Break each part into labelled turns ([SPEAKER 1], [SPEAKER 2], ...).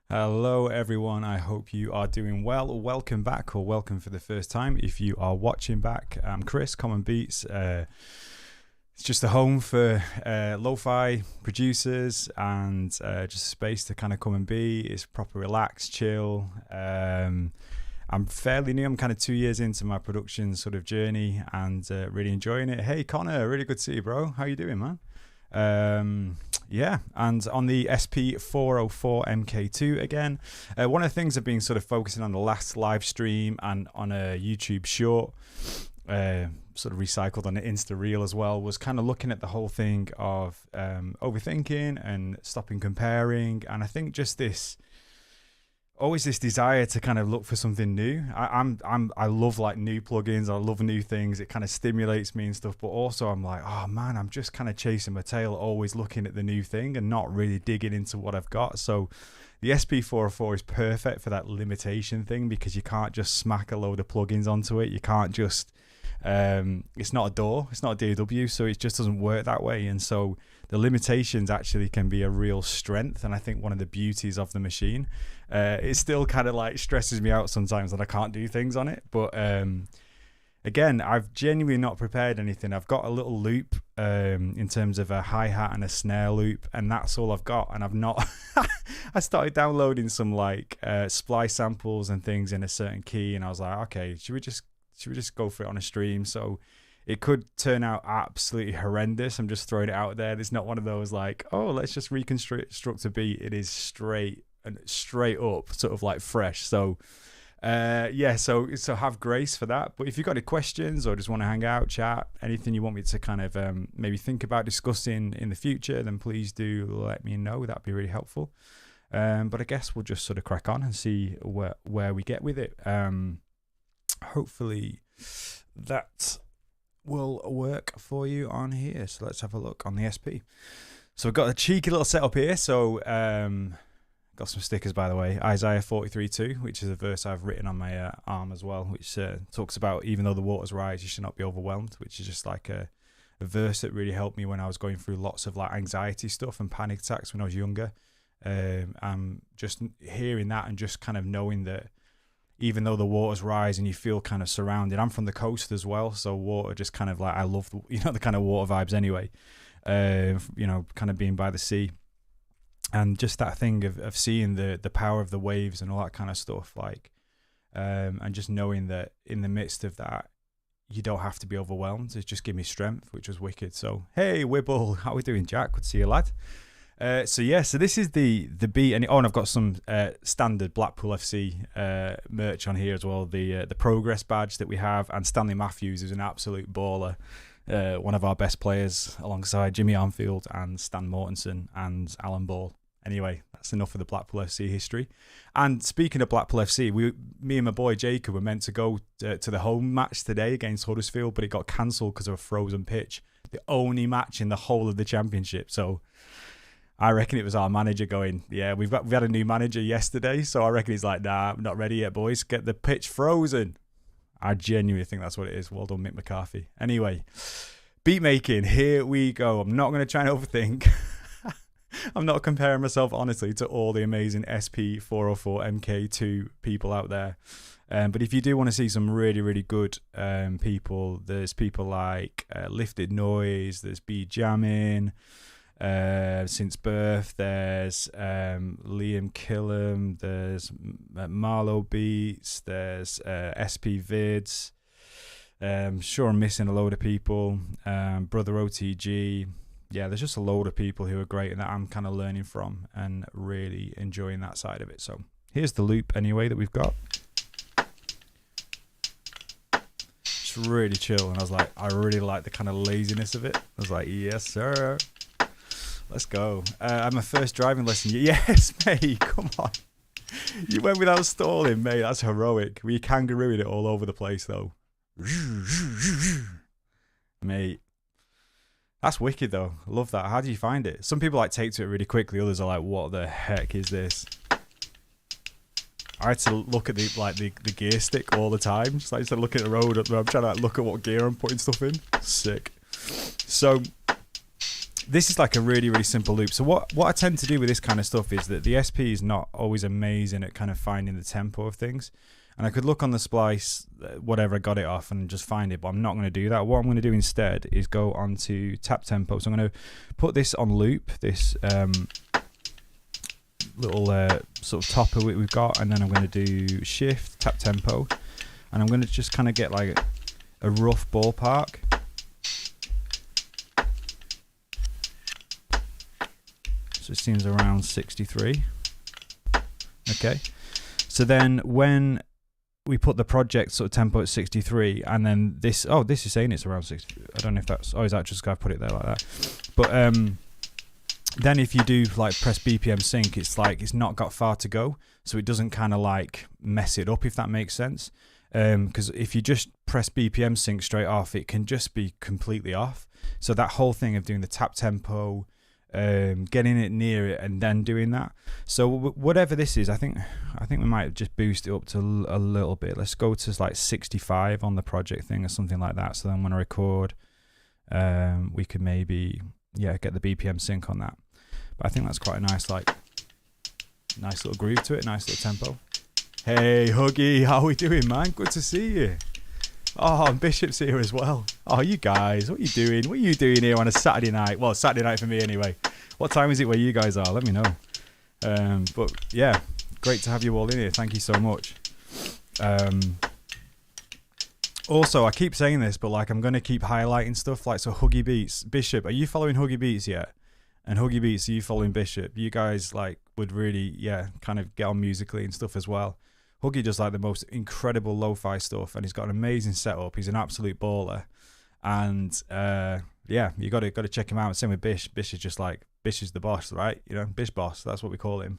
[SPEAKER 1] Hello everyone, I hope you are doing well. Welcome back, or welcome for the first time if you are watching back. I'm Chris, Common Beats. It's just a home for lo-fi producers and just a space to kind of come and be. It's proper relaxed, chill. I'm fairly new. I'm kind of 2 years into my production sort of journey and really enjoying it. Hey Connor, really good to see you, bro. How you doing, man? Yeah, and on the SP404Mkii again, one of the things I've been sort of focusing on the last live stream and on a YouTube short, sort of recycled on the Insta Reel as well, was kind of looking at the whole thing of overthinking and stopping comparing. And I think just always this desire to kind of look for something new. I love like new plugins. I love new things. It kind of stimulates me and stuff. But also I'm like, oh man, I'm just kind of chasing my tail, always looking at the new thing and not really digging into what I've got. So the SP404 is perfect for that limitation thing, because you can't just smack a load of plugins onto it. You can't just, it's not a DAW, it's not a DAW, so it just doesn't work that way. And so the limitations actually can be a real strength, and I think one of the beauties of the machine. It still kind of like stresses me out sometimes that I can't do things on it, but again, I've genuinely not prepared anything. I've got a little loop in terms of a hi-hat and a snare loop, and that's all I've got. And I've not I started downloading some like splice samples and things in a certain key, and I was like, okay, should we just go for it on a stream? So it could turn out absolutely horrendous. I'm just throwing it out there. It's not one of those like, oh, let's just reconstruct a beat. It is straight up, sort of like fresh. So yeah, so have grace for that. But if you've got any questions or just want to hang out, chat, anything you want me to kind of maybe think about discussing in the future, then please do let me know. That'd be really helpful. But I guess we'll just sort of crack on and see where we get with it. Hopefully that will work for you on here. So let's have a look on the SP. So we've got a cheeky little setup here. So got some stickers, by the way. Isaiah 43:2, which is a verse I've written on my arm as well, which talks about even though the waters rise, you should not be overwhelmed, which is just like a verse that really helped me when I was going through lots of like anxiety stuff and panic attacks when I was younger. Just hearing that and just kind of knowing that even though the waters rise and you feel kind of surrounded. I'm from the coast as well, so water just kind of like, I love the kind of water vibes anyway. Kind of being by the sea. And just that thing of seeing the power of the waves and all that kind of stuff, like, and just knowing that in the midst of that, you don't have to be overwhelmed. It's just give me strength, which was wicked. So, hey, Wibble, how we doing, Jack? Good to see you, lad. So this is the beat, and I've got some standard Blackpool FC merch on here as well. The progress badge that we have, and Stanley Matthews is an absolute baller. One of our best players, alongside Jimmy Armfield and Stan Mortensen and Alan Ball. Anyway, that's enough of the Blackpool FC history. And speaking of Blackpool FC, me and my boy Jacob were meant to go to the home match today against Huddersfield, but it got cancelled because of a frozen pitch. The only match in the whole of the championship. So I reckon it was our manager going, yeah, we've had a new manager yesterday, so I reckon he's like, nah, I'm not ready yet, boys. Get the pitch frozen. I genuinely think that's what it is. Well done, Mick McCarthy. Anyway, beat making, here we go. I'm not going to try and overthink. I'm not comparing myself, honestly, to all the amazing SP404Mkii people out there. But if you do want to see some really, really good people, there's people like Lifted Noise, there's B Jamming, Since Birth, there's Liam Killam, there's Marlow Beats, there's SP Vids. Sure I'm missing a load of people. Brother OTG. Yeah, there's just a load of people who are great and that I'm kind of learning from and really enjoying that side of it. So here's the loop anyway that we've got. It's really chill, and I was like, I really like the kind of laziness of it. I was like, yes sir, let's go. I had my first driving lesson. Yes mate, come on, you went without stalling, mate. That's heroic. We kangarooed it all over the place though. That's wicked though. I love that. How do you find it? Some people like take to it really quickly. Others are like, what the heck is this? I had to look at the gear stick all the time. Just like to look at the road. I'm trying to like, look at what gear I'm putting stuff in. Sick. So this is like a really, really simple loop. So what I tend to do with this kind of stuff is that the SP is not always amazing at kind of finding the tempo of things. And I could look on the splice, whatever I got it off, and just find it, but I'm not going to do that. What I'm going to do instead is go on to tap tempo. So I'm going to put this on loop, this little sort of topper we've got, and then I'm going to do shift, tap tempo, and I'm going to just kind of get like a rough ballpark. So it seems around 63. Okay. So then when we put the project sort of tempo at 63, and then this is saying it's around 60. I don't know if that's, is that just I put it there like that? But then if you do like press BPM sync, it's like it's not got far to go, so it doesn't kind of like mess it up, if that makes sense. Because if you just press BPM sync straight off, it can just be completely off. So that whole thing of doing the tap tempo, getting it near it, and then doing that. So whatever this is, I think we might just boost it up to a little bit. Let's go to like 65 on the project thing or something like that. So then when I record, we could maybe get the BPM sync on that. But I think that's quite a nice little groove to it, nice little tempo. Hey Huggy, how we doing, man? Good to see you. Oh, and Bishop's here as well. Oh, you guys, what are you doing? What are you doing here on a Saturday night? Well, Saturday night for me anyway. What time is it where you guys are? Let me know. But yeah, great to have you all in here. Thank you so much. Also, I keep saying this, but like I'm going to keep highlighting stuff. Like, so Huggy Beats, Bishop, are you following Huggy Beats yet? And Huggy Beats, are you following Bishop? You guys like would really, kind of get on musically and stuff as well. Huggy does like the most incredible lo-fi stuff, and he's got an amazing setup. He's an absolute baller, and you got to check him out. Same with Bish. Bish is just like, Bish is the boss, right? You know, Bish boss. That's what we call him.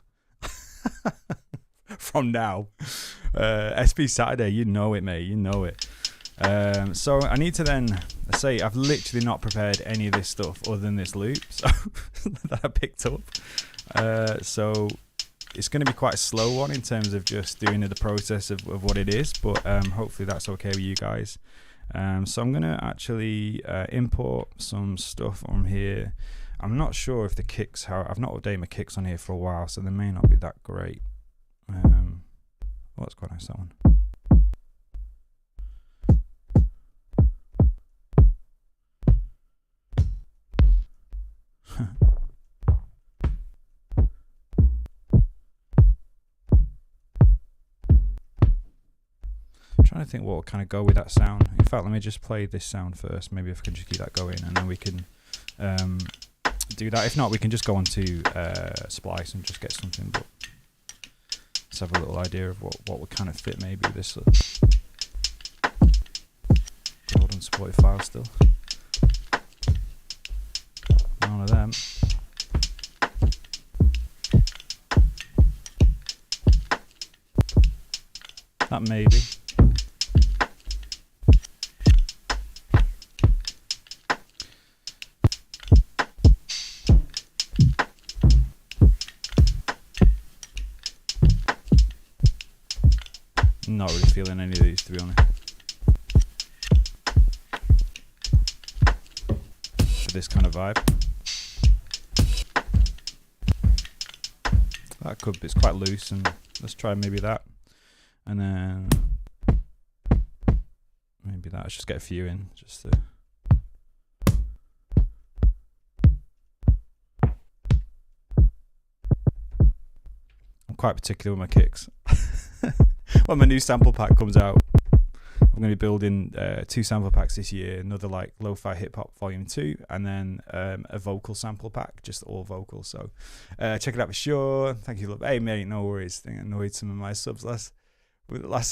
[SPEAKER 1] From now, SP Saturday, you know it, mate. You know it. So I need to then say I've literally not prepared any of this stuff other than this loop, so that I picked up. So it's going to be quite a slow one in terms of just doing the process of what it is, but hopefully that's okay with you guys. So I'm going to actually import some stuff from here. I'm not sure if the kicks, I've not updated my kicks on here for a while, so they may not be that great. That's quite nice, that one. Trying to think what will kind of go with that sound. In fact, let me just play this sound first. Maybe if I can just keep that going, and then we can do that. If not, we can just go on to Splice and just get something. But let's have a little idea of what would kind of fit maybe with this. Gold unsupported file still. None of them. That maybe. Not really feeling any of these, to be honest. For this kind of vibe. That could be, it's quite loose, and let's try maybe that. And then maybe that. Let's just get a few in, just to. I'm quite particular with my kicks. When my new sample pack comes out, I'm going to be building 2 sample packs this year. Another like Lo-Fi Hip-Hop Volume 2, and then a vocal sample pack, just all vocals. So check it out for sure. Thank you. Hey mate, no worries. I think I annoyed some of my subs last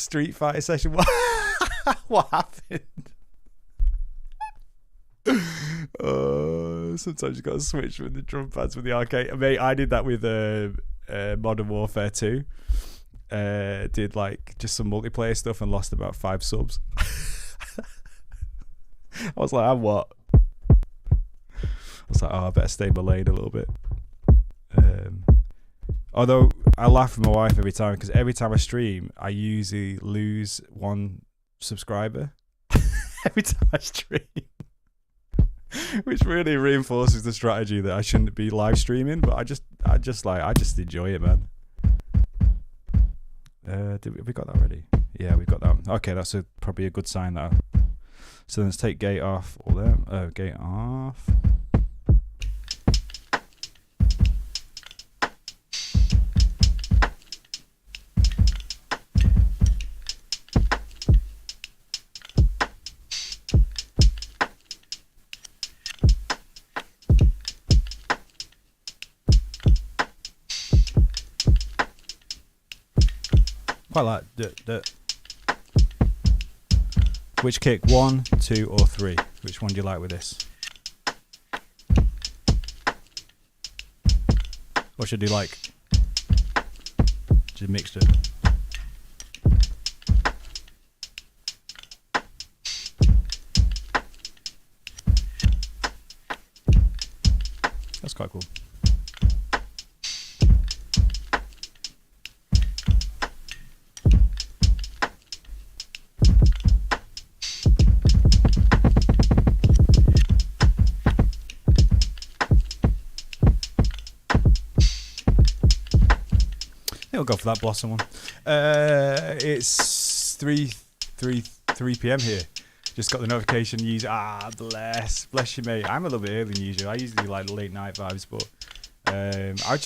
[SPEAKER 1] Street Fighter session. What happened? Sometimes you got to switch with the drum pads with the arcade. Mate, I did that with Modern Warfare 2. Did like just some multiplayer stuff and lost about 5 subs. I was like, what? was like, oh, I better stay in my lane a little bit. Although I laugh with my wife every time, because every time I stream, I usually lose one subscriber every time I stream, which really reinforces the strategy that I shouldn't be live streaming. But I just enjoy it, man. Have we got that ready? Yeah, we've got that. Okay, that's probably a good sign that. So let's take gate off. All there. Gate off. Quite like Which kick? 1, 2, or 3? Which one do you like with this? What should you like? Just mixed it. That's quite cool. We'll go for that Blossom one. It's 3 p.m. here. Just got the notification. Bless you, mate. I'm a little bit earlier than usual. I usually do like late night vibes, but I'd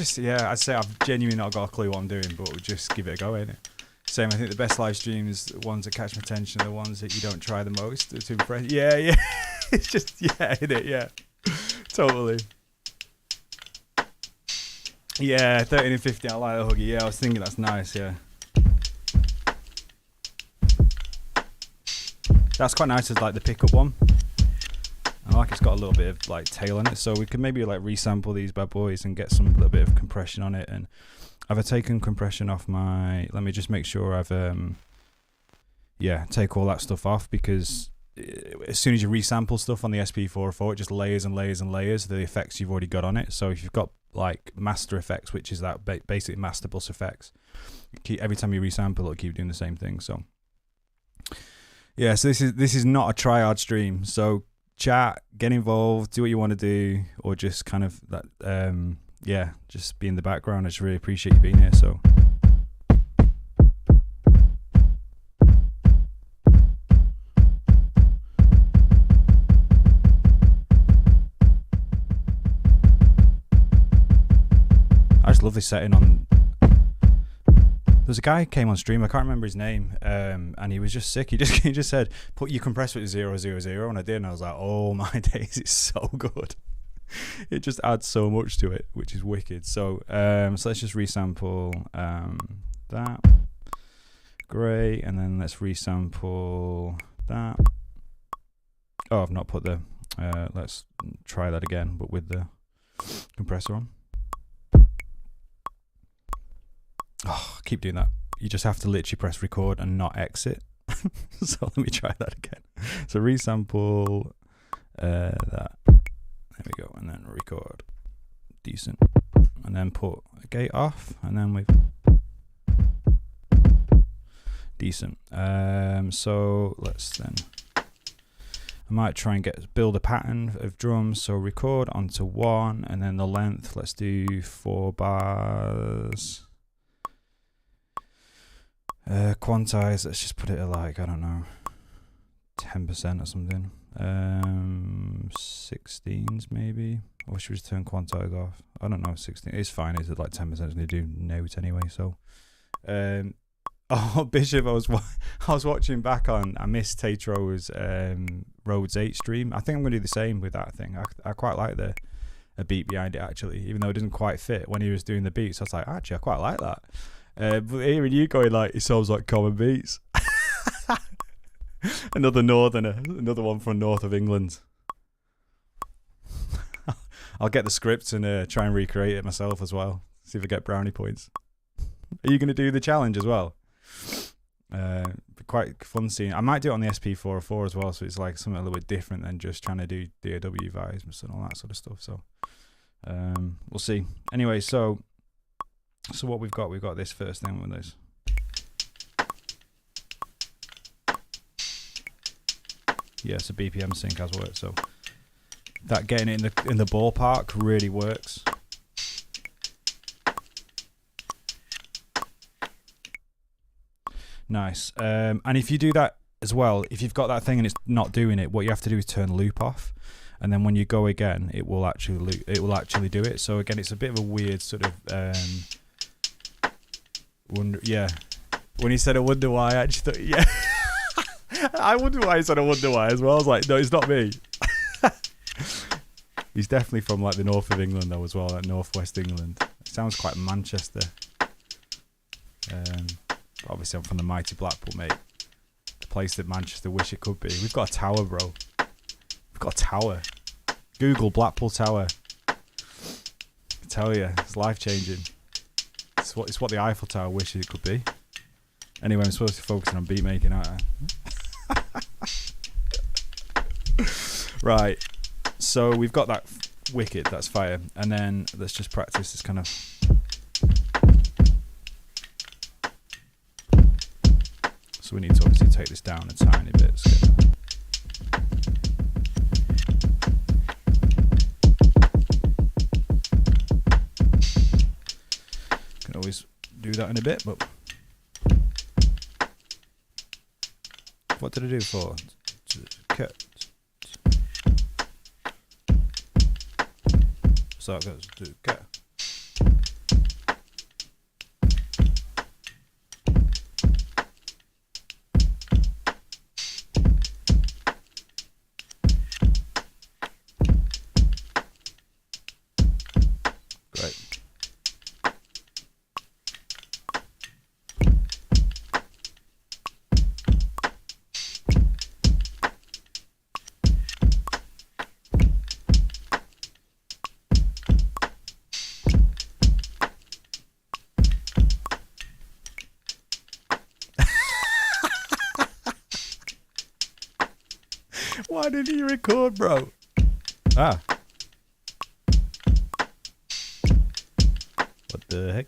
[SPEAKER 1] say I've genuinely not got a clue what I'm doing, but we'll just give it a go, ain't it? Same. I think the best live streams, the ones that catch my attention, are the ones that you don't try the most to impress. Yeah. It's just innit? Yeah, totally. Yeah, 13 and 15. I like the huggy. Yeah, I was thinking that's nice. Yeah, that's quite nice as like the pickup one. I like it's got a little bit of like tail on it, so we could maybe like resample these bad boys and get some little bit of compression on it. And I've taken compression off my. Let me just make sure I've take all that stuff off, because as soon as you resample stuff on the SP404, it just layers and layers and layers the effects you've already got on it. So if you've got like master effects, which is that basically master bus effects, every time you resample it'll keep doing the same thing. So yeah, so this is not a try-hard stream, so chat, get involved, do what you want to do, or just kind of that just be in the background. I just really appreciate you being here. So I just love this setting on. There's a guy who came on stream, I can't remember his name, and he was just sick. He just said, put your compressor at 000, and I did, and I was like, oh my days, it's so good. It just adds so much to it, which is wicked. So let's just resample that. Great, and then let's resample that. Oh, I've not put the, let's try that again, but with the compressor on. Oh, keep doing that. You just have to literally press record and not exit. So let me try that again. So resample that. There we go. And then record. Decent. And then put a gate off. And then we've... Decent. So let's then... I might try and build a pattern of drums. So record onto 1. And then the length, let's do 4 bars. Quantize, let's just put it at like, I don't know, 10% or something. 16s maybe, or should we just turn quantize off? I don't know, 16, it's fine, it's at like 10%, it's gonna do notes anyway. So Bishop, I was watching back on, I missed Tatro's Rhodes 8 stream. I think I'm gonna do the same with that thing. I quite like the beat behind it actually, even though it didn't quite fit when he was doing the beats. I was like, actually I quite like that. But hearing you going like, it sounds like Common Beats. Another northerner, another one from north of England. I'll get the script and try and recreate it myself as well. See if I get brownie points. Are you going to do the challenge as well? Be quite fun seeing. I might do it on the SP404 as well, so it's like something a little bit different than just trying to do DAW vibes and all that sort of stuff. So we'll see. Anyway, so what we've got this first thing with this. Yeah, so BPM sync has worked. So that getting it in the ballpark really works. Nice. And if you do that as well, if you've got that thing and it's not doing it, what you have to do is turn loop off, and then when you go again, it will actually do it. So again, it's a bit of a weird sort of wonder. Yeah, when he said I wonder why, I actually thought, yeah. I wonder why he said I wonder why as well. I was like, no, it's not me. He's definitely from like the north of England though as well, like northwest England. It sounds quite Manchester. Obviously I'm from the mighty Blackpool, mate. The place that Manchester wish it could be. We've got a tower, bro. We've got a tower. Google Blackpool Tower. I tell you, it's life changing. It's what the Eiffel Tower wishes it could be. Anyway, I'm supposed to be focusing on beat making, aren't I? Right, so we've got that wicked, that's fire, and then let's just practice this kind of. So we need to obviously take this down a tiny bit. Can always do that in a bit, but what did I do for? Cut. So it goes to cut. Great. Why didn't you record, bro? Ah. What the heck?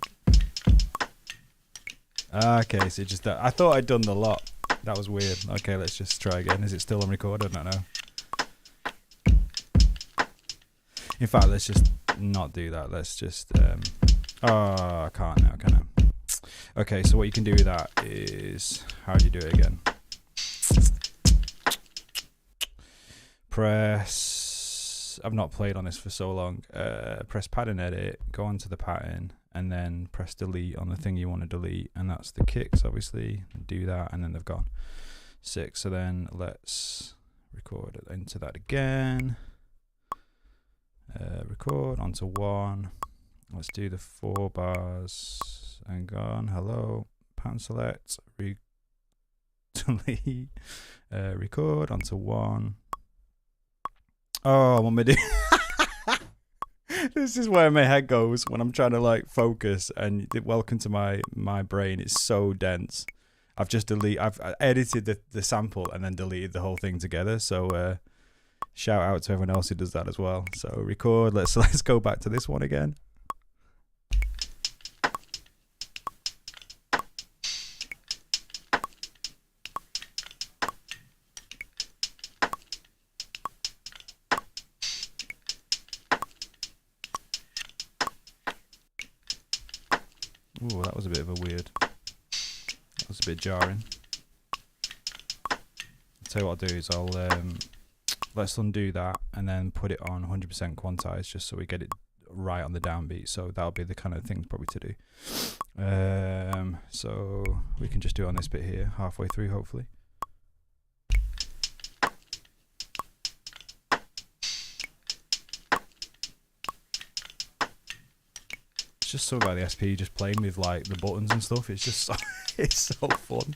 [SPEAKER 1] Okay, so just that. I thought I'd done the lot. That was weird. Okay, let's just try again. Is it still on record? I don't know. In fact, let's just not do that. Let's just... oh, I can't now, can I? Okay, so what you can do with that is... How do you do it again? Press... I've not played on this for so long. Press pattern edit, go onto the pattern, and then press delete on the thing you want to delete, and that's the kicks, obviously. Do that, and then they've gone. 6. So then let's record into that again. Record onto 1. Let's do the 4 bars. Hang on. Hello. Pattern select. Delete. Record onto 1. Oh, what am I doing? This is where my head goes when I'm trying to like focus, and welcome to my brain. It's so dense. I've edited the sample and then deleted the whole thing together. So shout out to everyone else who does that as well. So record. Let's go back to this one again. Ooh, that was a bit of a weird. That was a bit jarring. I'll tell you what I'll do is let's undo that and then put it on 100% quantized, just so we get it right on the downbeat. So that'll be the kind of thing probably to do. So we can just do it on this bit here, halfway through, hopefully. Just something about the SP, just playing with like the buttons and stuff. It's just so, it's so fun.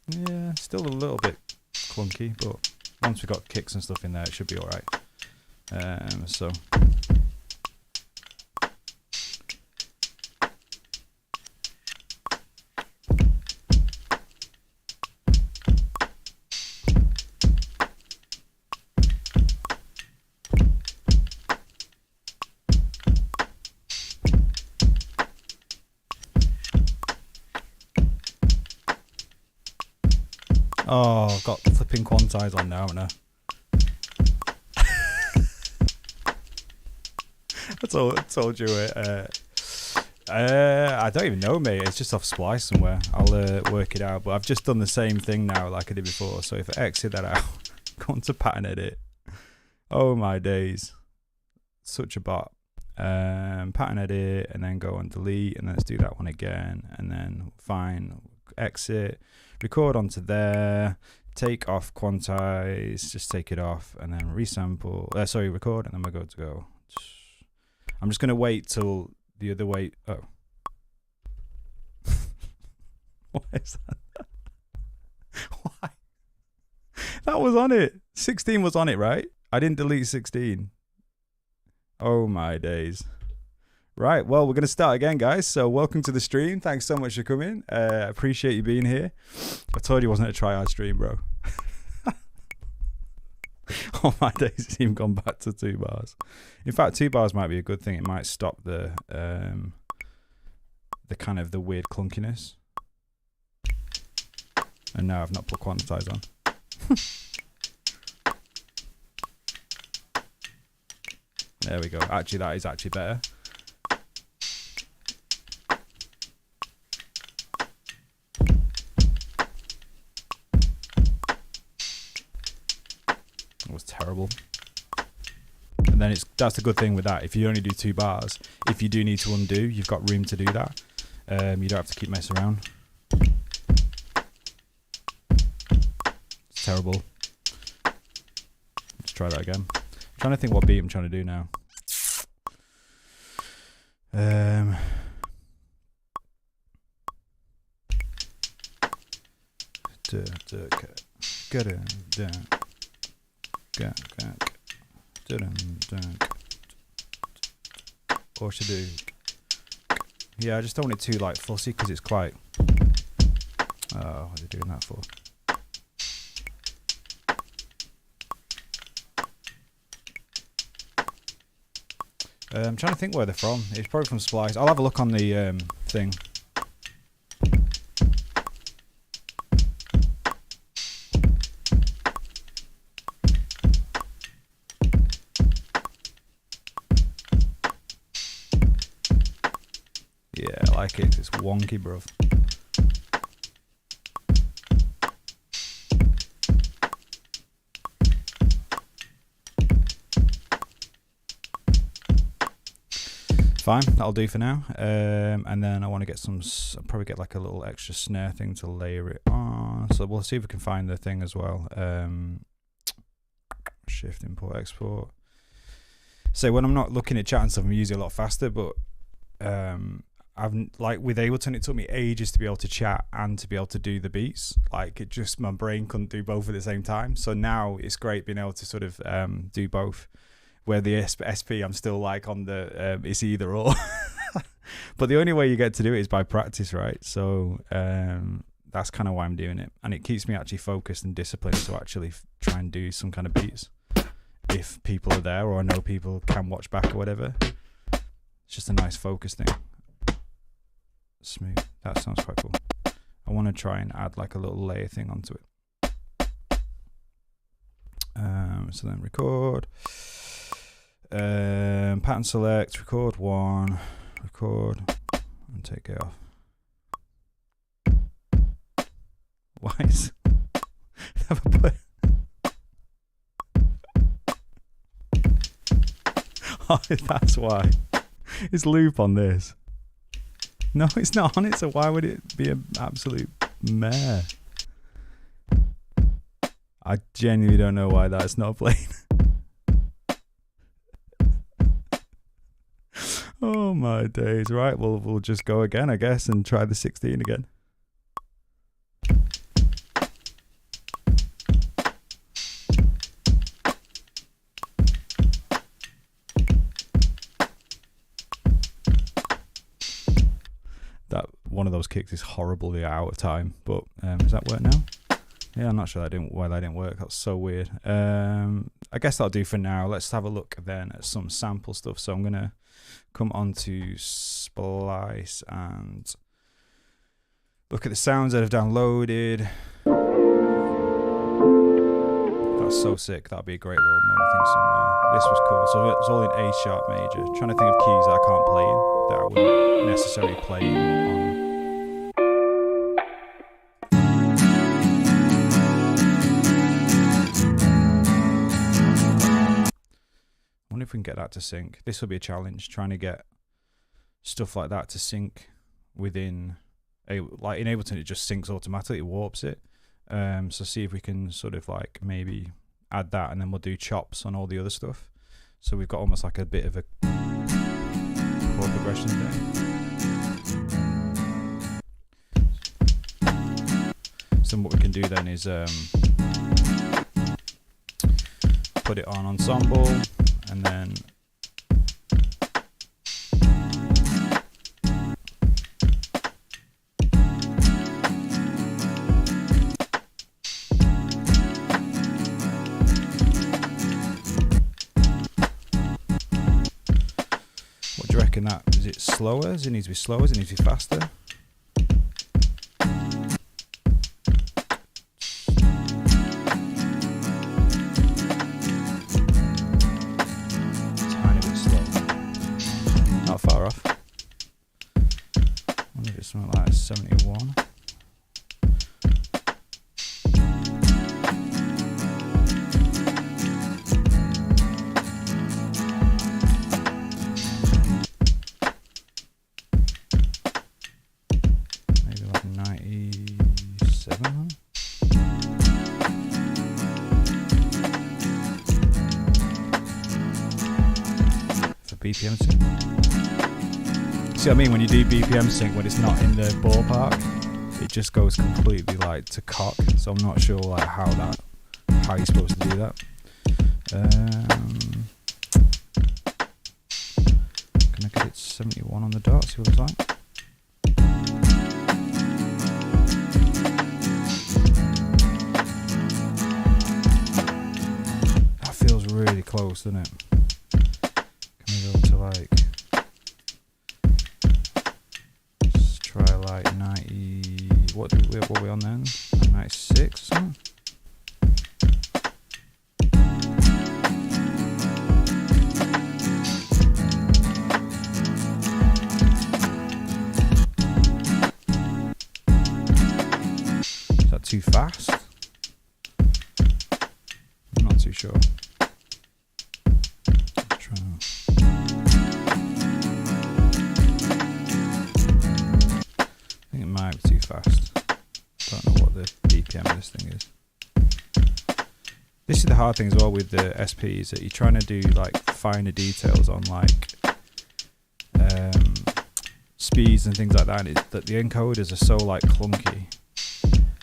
[SPEAKER 1] Yeah, still a little bit clunky, but once we've got kicks and stuff in there, it should be all right. So Oh, I've got flipping quantize on now, haven't I? I told you it. I don't even know, mate. It's just off splice somewhere. I'll work it out. But I've just done the same thing now like I did before. So if I exit that out, go on to pattern edit. Oh my days. Such a bot. Pattern edit and then go on delete and then let's do that one again. And then fine. Exit. Record onto there. Take off quantize. Just take it off and then resample. Sorry, record and then we're good to go. I'm just going to wait till the other way. Oh. Why is that? Why? That was on it. 16 was on it, right? I didn't delete 16. Oh my days. Right, well, we're going to start again, guys. So welcome to the stream. Thanks so much for coming. Appreciate you being here. I told you it wasn't a try-hard stream, bro. Oh my days, it's even gone back to 2 bars. In fact, 2 bars might be a good thing. It might stop the kind of the weird clunkiness. And now I've not put quantize on. There we go. Actually, that is actually better. That was terrible. And then that's the good thing with that. If you only do 2 bars, if you do need to undo, you've got room to do that. You don't have to keep messing around. It's terrible. Let's try that again. I'm trying to think what beat I'm trying to do now. Or should do. Yeah, I just don't want it too like fussy because it's quite. Oh, what are they doing that for? I'm trying to think where they're from. It's probably from Splice. I'll have a look on the thing. Yeah, I like it. It's wonky, bruv. Fine, that'll do for now. And then I want to get I'll probably get like a little extra snare thing to layer it on. So we'll see if we can find the thing as well. Shift, import, export. So when I'm not looking at chat and stuff, I'm usually a lot faster, but I've like with Ableton, it took me ages to be able to chat and to be able to do the beats. Like it just, my brain couldn't do both at the same time. So now it's great being able to sort of do both. Where the SP, I'm still like on the, it's either or. But the only way you get to do it is by practice, right? So that's kind of why I'm doing it. And it keeps me actually focused and disciplined to actually try and do some kind of beats. If people are there or I know people can watch back or whatever. It's just a nice focus thing. Smooth. That sounds quite cool. I want to try and add like a little layer thing onto it. So then record. Pattern select, record 1, record, and take it off. Why is never put? Oh, that's why. It's loop on this. No, it's not on it. So why would it be an absolute mare? I genuinely don't know why that's not playing. Oh my days. Right, well, we'll just go again, I guess, and try the 16 again. That one of those kicks is horribly out of time, but does that work now? Yeah, I'm not sure why that didn't work. That's so weird. I guess that'll do for now. Let's have a look then at some sample stuff. So I'm gonna come on to Splice and look at the sounds that I've downloaded. so sick. That'd be a great little moment thing somewhere. This was cool. So it's all in A sharp major. Trying to think of keys that I can't play in, that I wouldn't necessarily play in on. I wonder if we can get that to sync. This will be a challenge, trying to get stuff like that to sync within like in Ableton. It just syncs automatically, it warps it. So see if we can sort of like maybe add that, and then we'll do chops on all the other stuff. So we've got almost like a bit of a chord progression thing. So what we can do then is put it on ensemble, and then that, is it slower? Does it need to be slower? Does it need to be faster? Tiny bit slow. Not far off. I wonder if it's something like 71. BPM sync. See what I mean? When you do BPM sync, when it's not in the ballpark, it just goes completely like to cock. So I'm not sure like how you're supposed to do that. Can I get it 71 on the dot? See what it's like. That feels really close, doesn't it? Like, let's try like 90. What are we on then? 96 or something? Is that too fast? I'm not too sure. Let's try. Might be too fast. Don't know what the BPM of this thing is. This is the hard thing as well with the SP, is that you're trying to do like finer details on like speeds and things like that, and that the encoders are so like clunky.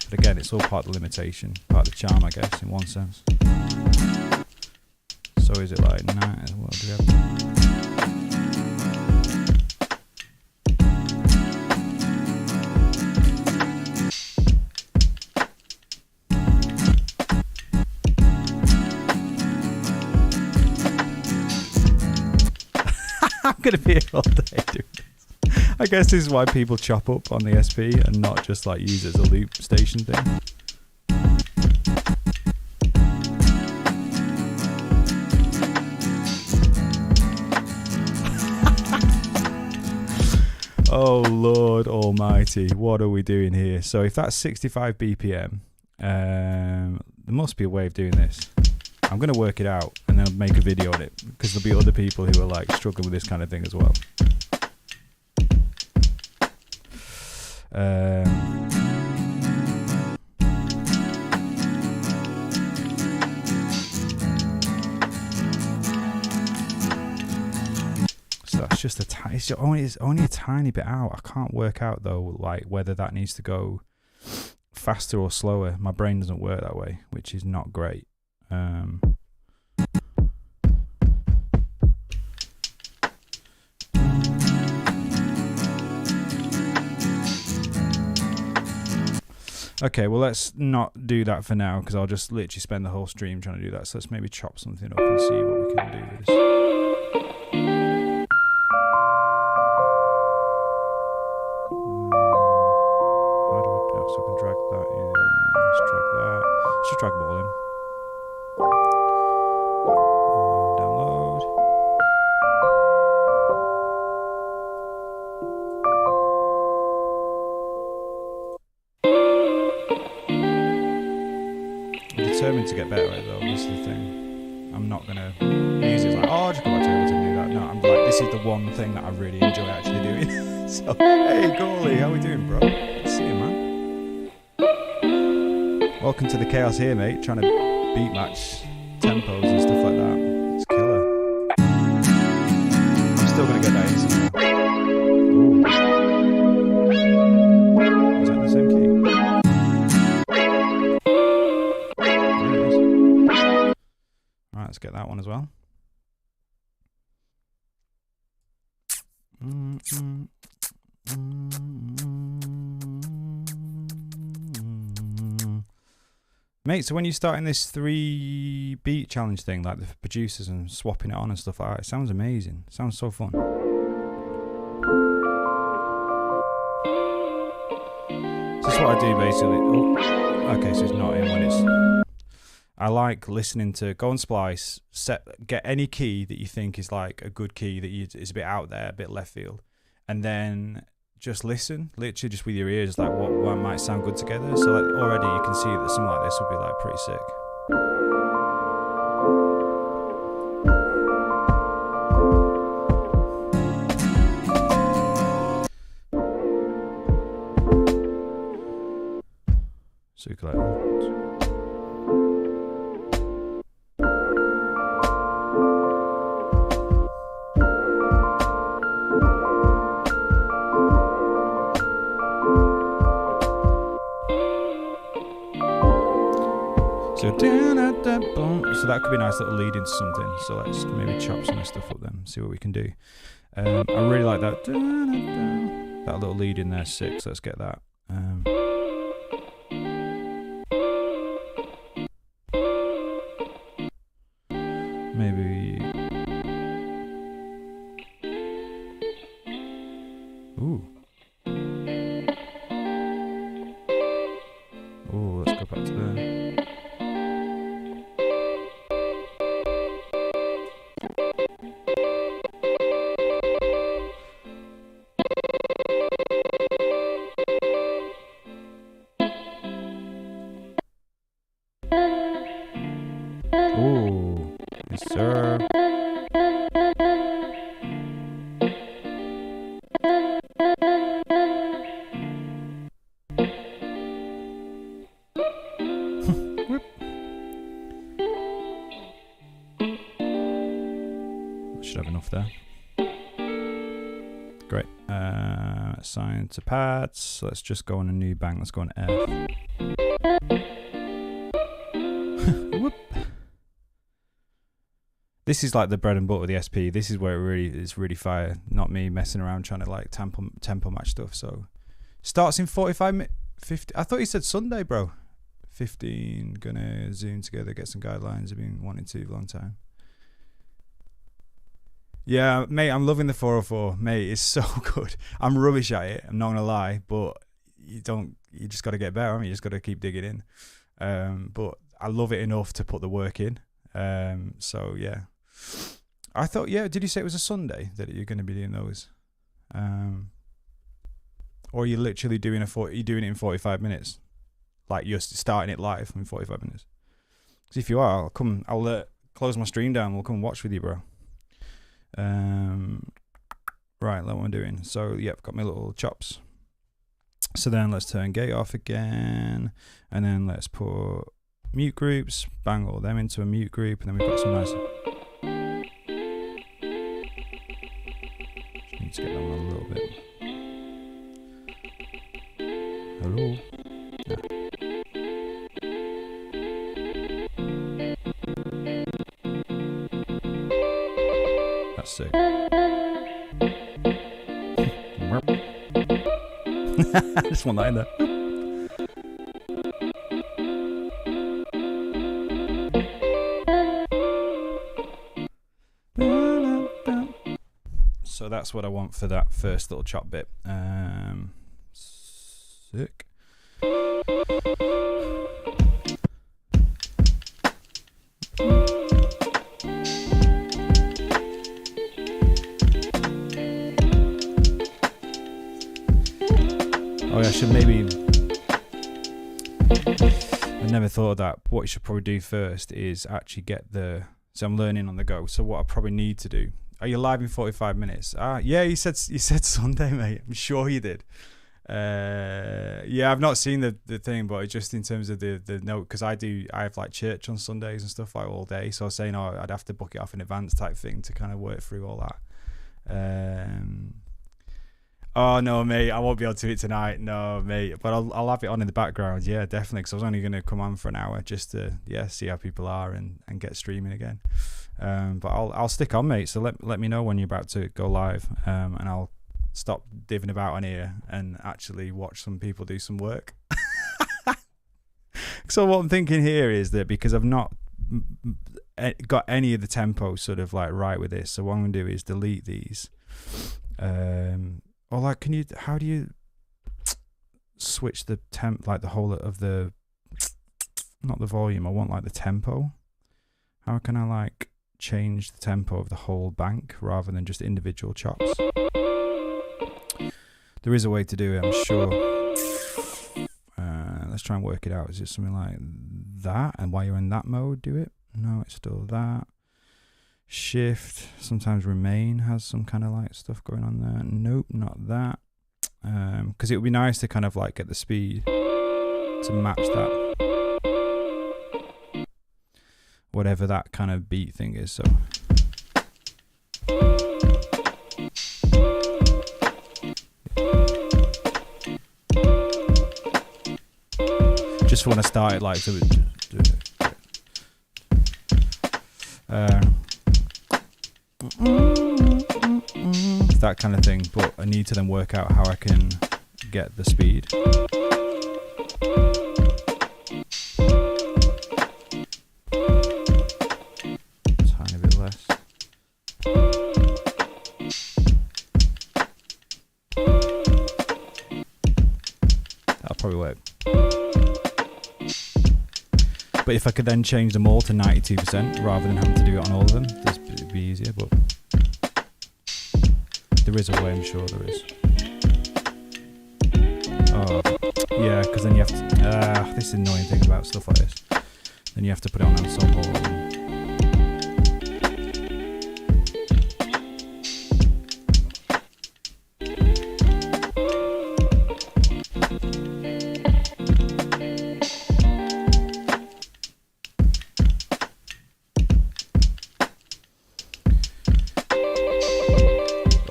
[SPEAKER 1] But again, it's all part of the limitation, part of the charm, I guess, in one sense. So is it like 9? What do we have? I'm going to be here all day doing this. I guess this is why people chop up on the SP and not just like use it as a loop station thing. Oh Lord Almighty, what are we doing here? So if that's 65 BPM, there must be a way of doing this. I'm going to work it out and then make a video on it, because there'll be other people who are like struggling with this kind of thing as well. So that's just it's only a tiny bit out. I can't work out though, like whether that needs to go faster or slower. My brain doesn't work that way, which is not great. Okay, well let's not do that for now, because I'll just literally spend the whole stream trying to do that. So let's maybe chop something up and see what we can do with this. So I can drag that in. Let's drag that. Let's just drag them all in. determined to get better at it though, this is the thing. I'm not gonna use it like, oh, I'll just go back to Ableton and do that. No, I'm like, this is the one thing that I really enjoy actually doing. So, hey, Goalie, how we doing, bro? Good to see you, man. Welcome to the chaos here, mate. Trying to beat match tempos and stuff like that. It's killer. I'm still gonna get that easy. Ooh. Is that the same key? There it is. Alright, let's get that one as well. Mate, so when you're starting this 3 beat challenge thing, like the producers and swapping it on and stuff like that, it sounds amazing. It sounds so fun. So that's what I do basically. Oh, okay, so it's not in when it's. I like listening to, go on Splice, get any key that you think is like a good key that is a bit out there, a bit left field, and then just listen, literally just with your ears, like what might sound good together. So like already you can see that something like this would be like pretty sick. So you can like. So that could be a nice little lead into something. So let's maybe chop some of this stuff up then, see what we can do. I really like that. That little lead in there, sick. So let's get that. Maybe. Ooh. Ooh, let's go back to there. Ooh, yes sir. Whoop. Should have enough there. Great. Assign to pads. So let's just go on a new bang. Let's go on F. Whoop. This is like the bread and butter of the SP. This is where it's really fire. Not me messing around trying to like tempo match stuff. So starts in 45 minutes. 50. I thought you said Sunday, bro. 15. Gonna zoom together, get some guidelines. I've been wanting to a long time. Yeah, mate, I'm loving the 404. Mate, it's so good. I'm rubbish at it. I'm not gonna lie, but you just got to get better. I mean, you just got to keep digging in. But I love it enough to put the work in. So yeah, I thought, yeah, did you say it was a Sunday that you're going to be doing those? Or are you literally doing you're doing it in 45 minutes? Like you're starting it live in 45 minutes? Because if you are, I'll close my stream down. We'll come watch with you, bro. Right, that's what I'm doing. So yep, got my little chops. So then let's turn gate off again, and then let's put mute groups, bang all them into a mute group, and then we've got some nice. Just need to get that one a little bit. Hello. Yeah. That's sick. Just one line there. So that's what I want for that first little chop bit. Sick. Oh yeah, I should maybe never thought of that. What you should probably do first is actually get the. So I'm learning on the go. So what I probably need to do. Are you live in 45 minutes? Yeah, you said Sunday, mate. I'm sure you did. Yeah, I've not seen the thing, but just in terms of the note, because I have like church on Sundays and stuff like all day. So I was saying, I'd have to book it off in advance type thing to kind of work through all that. Oh no, mate, I won't be able to do it tonight. No, mate, but I'll have it on in the background. Yeah, definitely, because I was only going to come on for an hour just to see how people are and get streaming again. But I'll stick on, mate. So let me know when you're about to go live, and I'll stop divvying about on here and actually watch some people do some work. So what I'm thinking here is that because I've not got any of the tempo sort of like right with this, so what I'm gonna do is delete these. Or like, how do you switch the temp, like the whole of the, not the volume, I want like the tempo. How can I like change the tempo of the whole bank rather than just individual chops? There is a way to do it, I'm sure. Let's try and work it out. Is it something like that? And while you're in that mode, do it? No, it's still that. Shift, sometimes remain has some kind of like stuff going on there. Nope, not that. Because it would be nice to kind of like get the speed to match that. Whatever that kind of beat thing is, so. Just want to start it like so. That kind of thing, but I need to then work out how I can get the speed. Tiny bit less. That'll probably work. But if I could then change them all to 92% rather than having to do it on all of them, it'd be easier, but there is a way, I'm sure there is. Oh, yeah, because then you have to, this is the annoying thing about stuff like this. Then you have to put it on ensemble.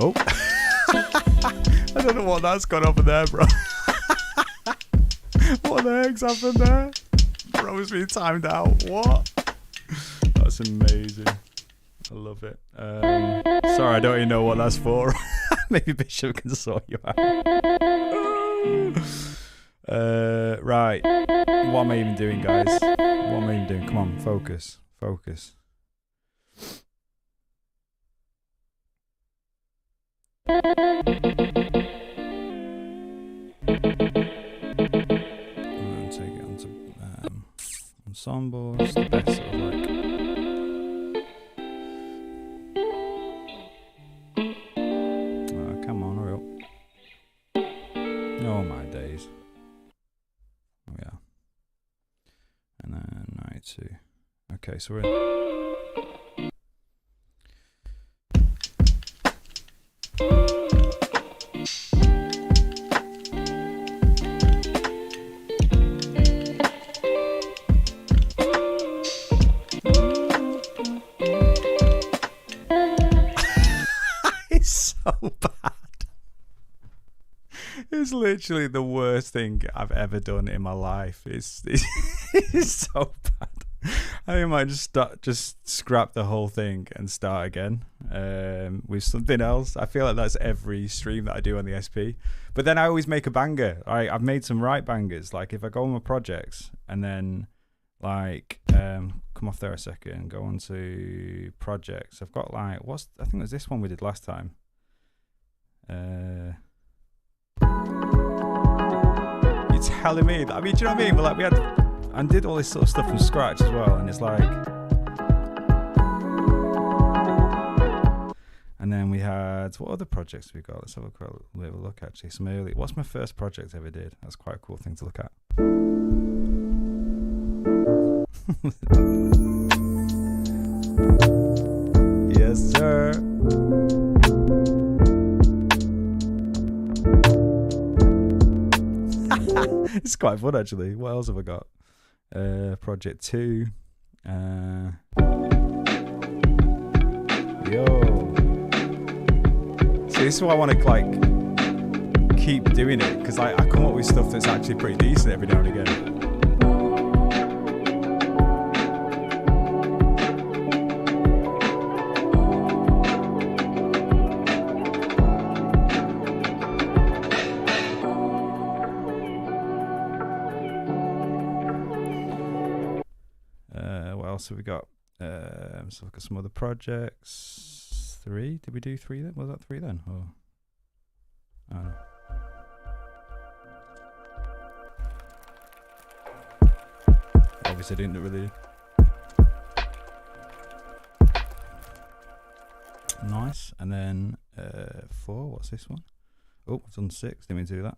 [SPEAKER 1] Oh, I don't know what that's got over there, bro. What the heck's happened there? Bro's been timed out. What? That's amazing. I love it. Sorry, I don't even know what that's for. Maybe Bishop can sort you out. Right. What am I even doing, guys? What am I even doing? Come on, focus. Focus. Take it onto ensembles, the best sort of like. Oh, come on, hurry up. Oh my days. Oh yeah. And then 92. Okay, so we're It's so bad. It's literally the worst thing I've ever done in my life. It's so bad. I think I might just scrap the whole thing and start again with something else. I feel like that's every stream that I do on the SP. But then I always make a banger. I've made some right bangers. Like if I go on my projects and then like come off there a second, go on to projects. I've got like I think it was this one we did last time. You're telling me that? I mean, do you know what I mean? But like we had and did all this sort of stuff from scratch as well, and it's like, and then we had what other projects we got? Let's have a little look actually. Some early. What's my first project I ever did? That's quite a cool thing to look at. Yes, sir. It's quite fun actually. What else have I got? Project 2. Yo. See, this is why I want to like keep doing it, because I come up with stuff that's actually pretty decent every now and again. What else have we got? So look at some other projects. 3? Did we do 3 then? Was that 3 then? Or I don't know. Obviously didn't really. Nice. And then 4. What's this one? Oh, I've done 6. Didn't mean to do that.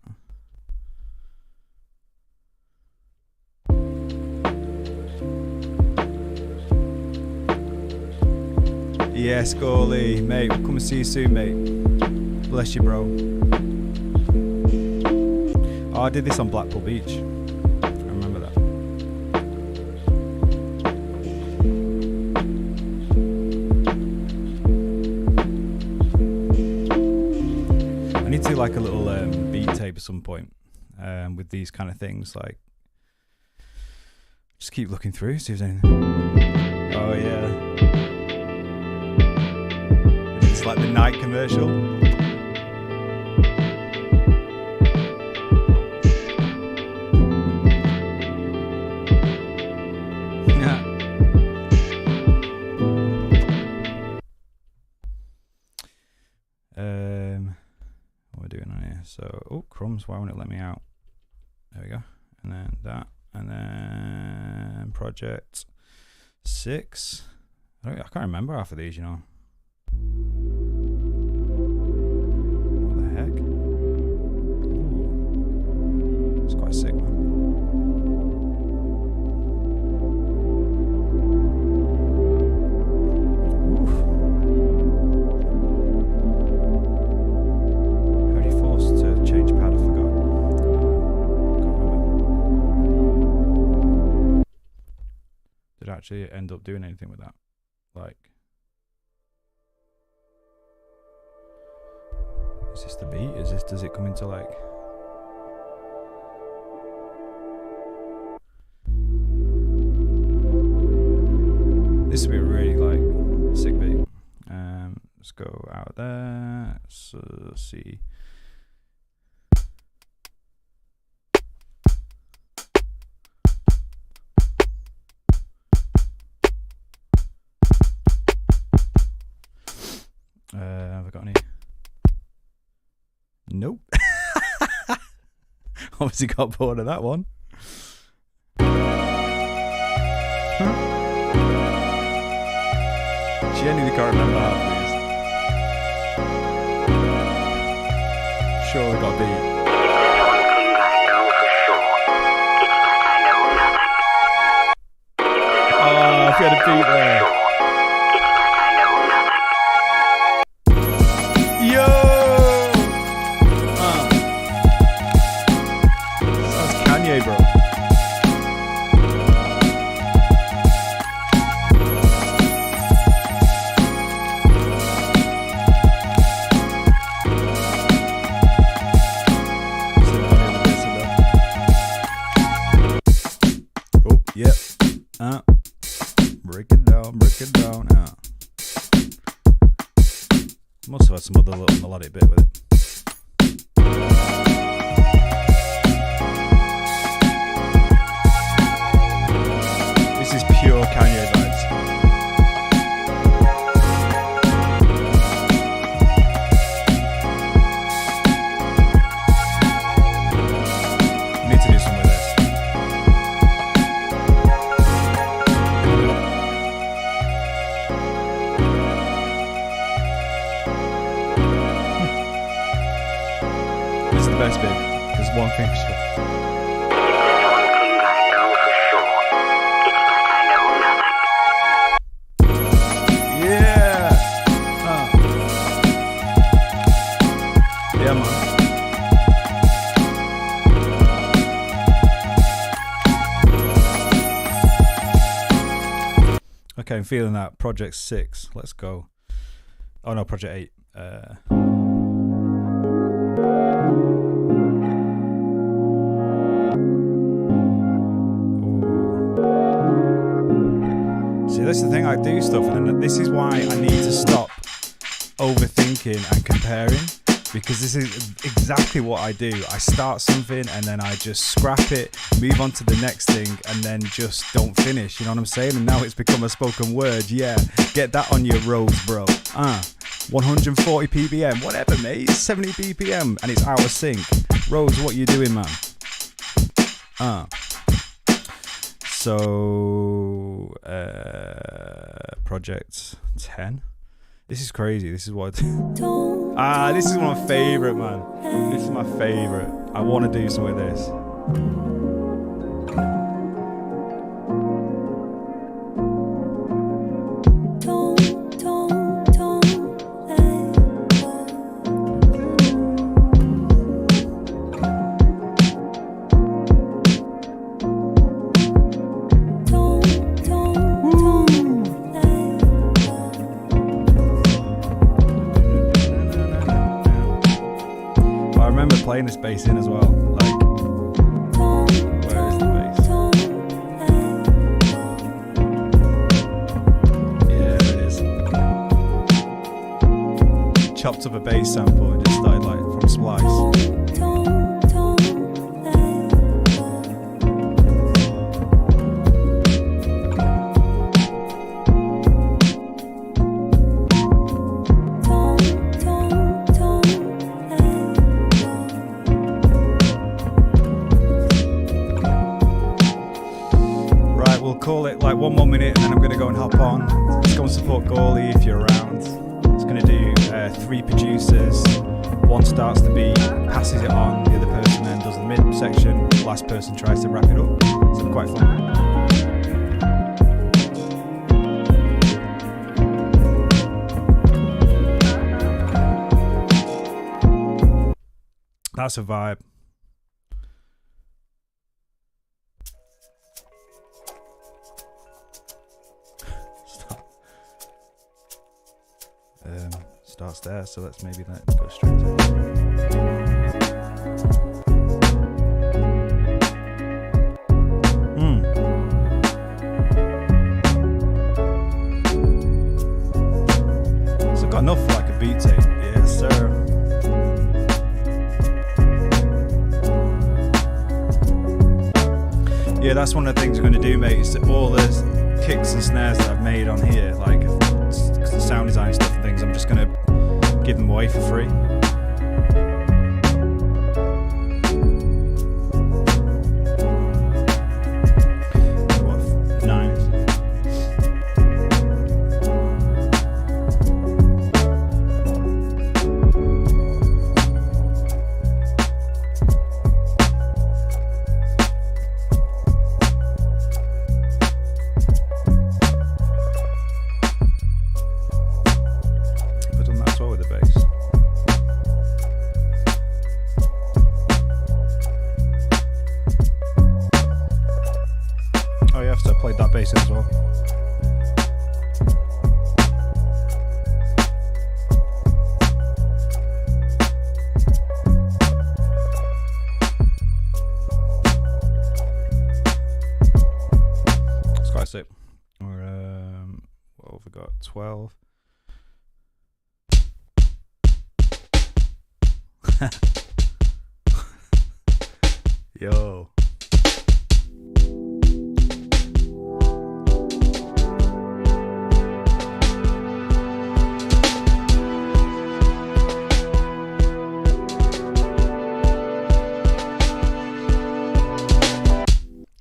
[SPEAKER 1] Yes, Goalie, mate. We'll come and see you soon, mate. Bless you, bro. Oh, I did this on Blackpool Beach. I remember that. I need to do like a little beat tape at some point with these kind of things. Like, just keep looking through, see if there's anything. Oh, yeah. It's like the night commercial. Yeah. What are we doing on here? So, oh, crumbs, why won't it let me out? There we go. And then that. And then project 6. I can't remember half of these, you know. What the heck? Ooh. It's quite sick, man. Oof. How are you forced to change pad? I forgot. Can't remember. Did I actually end up doing anything with that? Like, is this the beat? Does it come into like? This would be a really like sick beat. Let's go out there. So let's see. Have I got any? Nope. Obviously got bored of that one. Genuinely can't remember half of these. Sure, we got beat. Oh, if you had a beat there. Bro. Oh, yep. Break it down. Must have had some other little melodic bit with it. Pure Kanye vibes. Need to do some with this. Okay, I'm feeling that. Project 6. Let's go. Oh no, Project 8. See, that's the thing. I do stuff, and this is why I need to stop overthinking and comparing, because this is exactly what I do. I start something and then I just scrap it, move on to the next thing, and then just don't finish. You know what I'm saying? And now it's become a spoken word. Yeah, get that on your roads, bro. 140 ppm, whatever, mate. It's 70 bpm and it's out of sync. Rose, what you doing, man? So project 10. This is crazy. This is what this is my favorite, man. This is my favorite. I want to do some with this. Playing this bass in as well. Like, where is the bass? Yeah, it is. Chopped up a bass sample and just started like from splice. Call it like 1 more minute and then I'm going to go and hop on. Let's go and support Gawley if you're around. It's going to do 3 producers. One starts the beat, passes it on, the other person then does the mid section, last person tries to wrap it up. So quite fun. That's a vibe. Starts there, so let's maybe let it go straight to it. So I've got enough for like a beat tape. Yes, sir. Yeah, that's one of the things I'm going to do, mate, is that all the kicks and snares that I've made on here, like the sound design stuff and things, I'm just going to give them away for free. What, 9? As well. It's quite sick. Or what have we got? 12. Yo.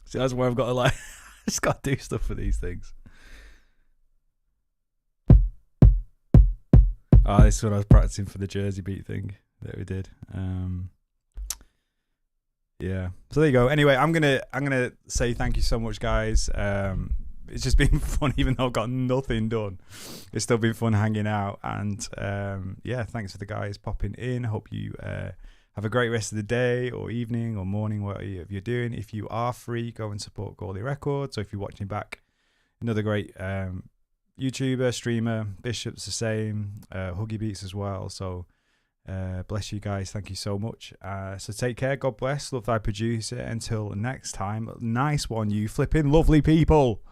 [SPEAKER 1] See, that's where I've got to like, I just got to do stuff for these things. Oh, this is what I was practicing for the Jersey beat thing that we did. Yeah. So there you go. Anyway, I'm gonna say thank you so much, guys. It's just been fun, even though I've got nothing done. It's still been fun hanging out, and yeah, thanks for the guys popping in. Hope you have a great rest of the day or evening or morning, whatever you're doing. If you are free, go and support Gawley Records. So if you're watching back Another great YouTuber, streamer. Bishop's the same. Huggy Beats as well. So bless you guys. Thank you so much. So take care. God bless. Love thy producer. Until next time. Nice one, you flipping lovely people.